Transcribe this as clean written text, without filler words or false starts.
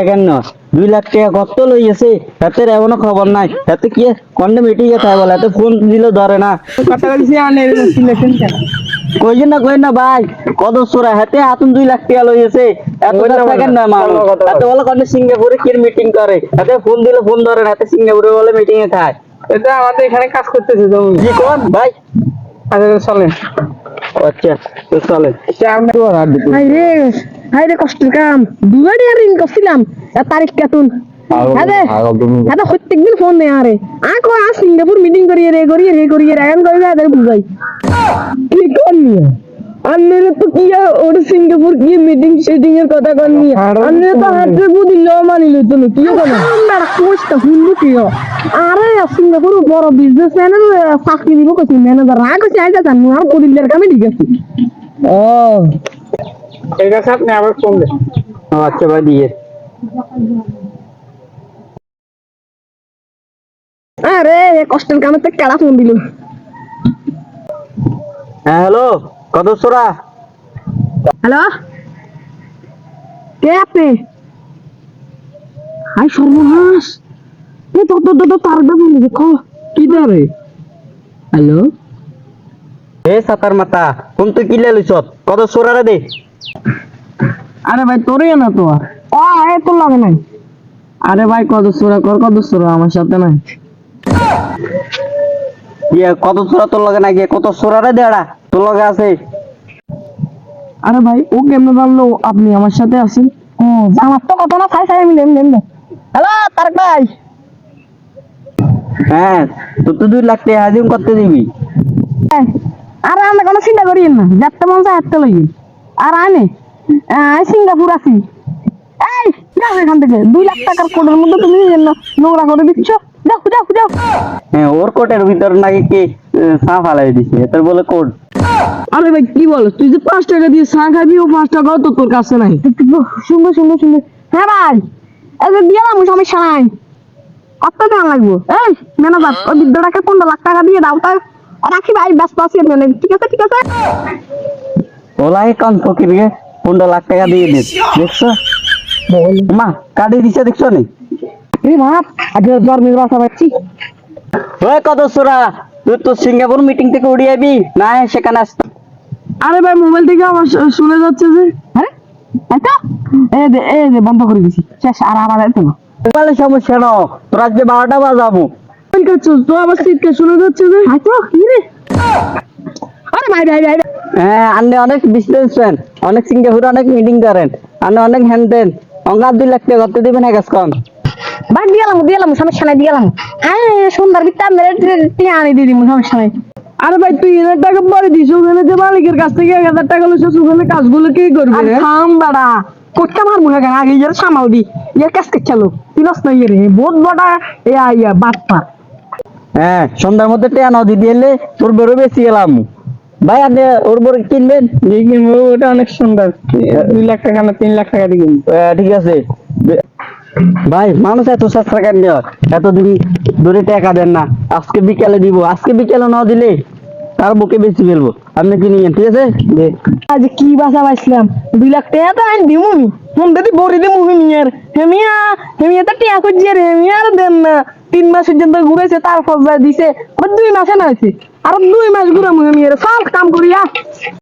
কেন 2 লাখ টাকা কত লইছে হাতে এমন খবর নাই হাতে কি কোনটা মিটিং এ থাকে বলে এত ফোন দিলে ধরে না কথা বলছি আনে সিলেকশন কেন কই না ভাই কত সোরা হাতে আতুন 2 লাখ টাকা লইছে এত সেকেন্ড না মানুষ এত বলে কোন সিঙ্গাপুরে কি মিটিং করে হাতে ফোন দিলে ফোন ধরে না হাতে সিঙ্গাপুরে বলে মিটিং এ থাকে এটা আমাদের এখানে কাজ করতেছে তো জি কোন ভাই আচ্ছা চলেন আচ্ছা তো চলে হাই রে কষ্টের কাম দুবারই আর রিং করছিলাম তারিখ কেতুন হ্যাঁ প্রত্যেকদিন ফোন নেই আরে কো সিঙ্গাপুর মিটিং করিয়ে এখন কই আদের বুঝাই কি করনি আন্নের তো কি ওর সিঙ্গাপুর কি মিটিং সেটিং এর কথা করনি আন্নের তো হাতে বুদ্ধি লো মানিল তো কি কথা আমরা কোস্ট হুন্ডু কি আরে সিঙ্গাপুর বড় বিজনেসম্যান চাকরি দিব কইছি ম্যানেজার রাগ কইছি আইতা জানো আর কদিনের কামে ঠিক আছে ও ঠিক আছে আপনি আবার ফোন দেন আচ্ছা ভাই দিয়ে আরে কষ্টের কামে তো কেডা ফোন দিল হ্যাঁ হ্যালো কত সোরা হ্যালো কে আপনি হাই সর্বনাশ এ তো তারটা ফোন দেখো কি দারে হ্যালো এ সাতার মাথা ফোন তুই কিলে লইছ কত সোরা রে দে আরে ভাই তোরে না তো এ তোর লাগে নাই আরে ভাই কত সোরা আমার সাথে নাই ইয়ে কত সোরা তোর লগে না গিয়ে কত সোরা রে দেড়া তোর লগে আছে আরে ভাই ও কেমনে জানলো আপনি আমার সাথে আছেন ও আমার তো কথা না চাই আমি নেম হ্যালো তারক ভাই হ্যাঁ তো 2 লাখ টাকা হাজিম করতে দিবি আরে আমরা কোনো চিন্তা করি না যাতে মন চায় হাঁটতে লাগি আর আমি সিঙ্গাপুর আছি এই যাও এখান থেকে 2 লাখ টাকার কোটের মধ্যে তুমি নোংরা করে দিচ্ছ যাও হ্যাঁ ওর কোটের ভিতর নাকি কে চা ফালাই দিছে তোর বলে কোট আরে ভাই কি বল তুই যে 5 টাকা দিয়ে চা খাবি ও 5 টাকাও তো তোর কাছে নাই শুনবে হ্যাঁ ভাই এই যে দিয়ে দাও সমস্যা নাই কত টাকা লাগবে এই ম্যানেজার ওই বিদ্যাটাকে 15 লাখ টাকা দিয়ে দাও তাই রাখি ভাই ব্যস্ত আছি মানে ঠিক আছে ওলাই কোন ফকির গে 15 লাখ টাকা দিয়ে দে দেখছো মা কাটি দিছে দেখছো নি এই বাপ আগে জর্মির বাসা পাচ্ছি ওই কত সোরা তুই তো সিঙ্গাপুর মিটিং থেকে উড়ে আইবি না সেখানে আস আরে ভাই মোবাইল থেকে আমার শুনে যাচ্ছে যে আরে আচ্ছা এই যে বন্ধ করে দিছি শেষ আর আবার এত না মোবাইলের সমস্যা না তোর আজকে 12টা বাজাবো মোবাইল কাছে তো আমার সিটকে শুনে যাচ্ছে যে আচ্ছা কি রে আরে ভাই হ্যাঁ আপনি অনেক বিজনেসম্যান অনেক সিঙ্গাপুরে অনেক মিটিং করেন আপনি অনেক হ্যান্ডেন অঙ্গার 2 লাখ টাকা করতে দিবেন এক কম ভাই দিয়ালাম সমস্যা নাই দিয়ালাম সুন্দর বিত্তা মেরে টিয়া আনি দিদি সমস্যা নাই আরে ভাই তুই 1000 টাকা পরে দিস ওখানে যে মালিকের কাছ থেকে 1000 টাকা লইছ ওখানে কাজগুলো কি করবি রে থাম বাড়া কোটটা মার মুখে কেন আগে ইয়ার সামাল দি ইয়ার কাজ কে চলো তিনস না রে বহুত বড় ইয়া বাটপা হ্যাঁ সন্ধ্যার মধ্যে টিয়া নদী দিলে তোর বড় বেশি গেলাম ভাই আপনি ওর বড় কিনবেন ওটা অনেক সুন্দর 2 লাখ টাকা না 3 লাখ টাকা দিয়ে ঠিক আছে ভাই মানুষ এত সস্তা কেন এত দিন ধরে টাকা দেন না আজকে বিকালে দিব আজকে বিকালে না দিলে তার বুকে বেশি ফেলবো আপনি কি নিয়েন ঠিক আছে আজ কি বাসা পাইছিলাম 2 লাখ টাকা তো আন দিমু নি মন যদি বড়ি দিমু হিমিয়ার হেমিয়া তো টিয়া কই যে হেমিয়ার দেন না 3 মাস পর্যন্ত ঘুরেছে তারপর যা দিছে আর 2 মাসে না হইছে আর 2 মাস ঘুরামু হেমিয়ার সব কাম করিয়া